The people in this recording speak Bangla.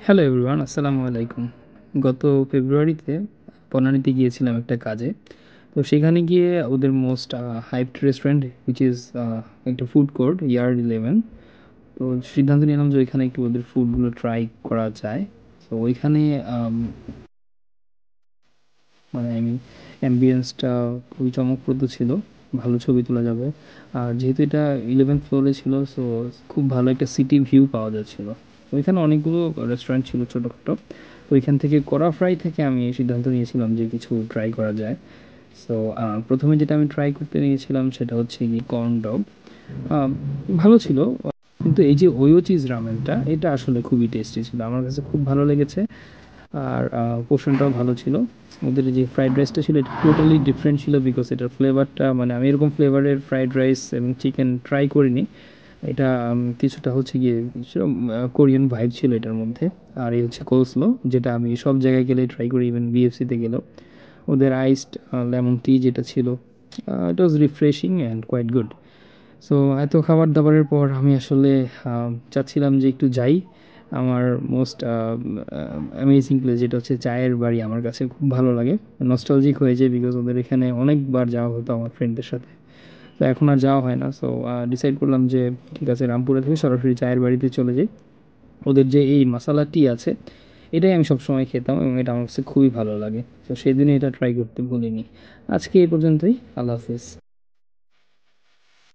হ্যালো এভরিওয়ান, আসসালামু আলাইকুম। গত ফেব্রুয়ারিতে বনানীতে গিয়েছিলাম একটা কাজে। তো সেখানে গিয়ে ওদের most hyped restaurant which is একটা ফুড কোর্ট ইয়ার্ড 11। তো সিদ্ধান্ত নিলাম যে ওইখানে একটু ওদের ফুডগুলো ট্রাই করা যায়। তো ওইখানে মানে আমি অ্যাম্বিয়েন্সটা খুবই চমকপ্রদ ছিল, ভালো ছবি তোলা যাবে। আর যেহেতু এটা 11th ফ্লোরে ছিল, সো খুব ভালো একটা সিটি ভিউ পাওয়া যাচ্ছিল। ওইখানে অনেকগুলো রেস্টুরেন্ট ছিল ছোটোখাটো। তো ওইখান থেকে কড়া ফ্রাই থেকে আমি এই সিদ্ধান্ত নিয়েছিলাম যে কিছু ট্রাই করা যায়। সো প্রথমে যেটা আমি ট্রাই করতে নিয়েছিলাম সেটা হচ্ছে কি কর্ন ডগ। ভালো ছিল, কিন্তু এই যে ওয়ো চিজ রামেনটা এটা আসলে খুবই টেস্টি ছিল, আমার কাছে খুব ভালো লেগেছে। আর পোর্শনটাও ভালো ছিল। ওদের যে ফ্রাইড রাইসটা ছিল এটা টোটালি ডিফারেন্ট ছিল, বিকজ এটার ফ্লেভারটা মানে আমি এরকম ফ্লেভারের ফ্রাইড রাইস এবং চিকেন ট্রাই করিনি। এটা কিছুটা হচ্ছে গিয়ে কোরিয়ান ভাইব ছিল এটার মধ্যে। আর এই হচ্ছে কোলস্লো, যেটা আমি সব জায়গায় গেলে ট্রাই করি, ইভেন বিএফসিতে গেলেও। ওদের আইসড লেমন টি যেটা ছিল, it was refreshing and quite good. So এত খাবার দাবারের পর আমি আসলে চাচ্ছিলাম যে একটু যাই আমার মোস্ট অ্যামেজিং প্লেস, যেটা হচ্ছে চায়ের বাড়ি। আমার কাছে খুব ভালো লাগে, নস্টালজিক হয়ে যায়, বিকজ ওদের এখানে অনেকবার যাওয়া হতো আমার ফ্রেন্ডদের সাথে। তো এখন আর যাওয়া হয় না। সো ডিসাইড করলাম যে ঠিক আছে, রামপুরা থেকে সরাসরি চায়ের বাড়িতে চলে যাই। ওদের যে এই মশালা টি আছে, এটাই আমি সবসময় খেতাম এবং এটা আমার কাছে খুবই ভালো লাগে। তো সেদিনই এটা ট্রাই করতে ভুলিনি। আজকে এই পর্যন্তই, আল্লাহ হাফিজ।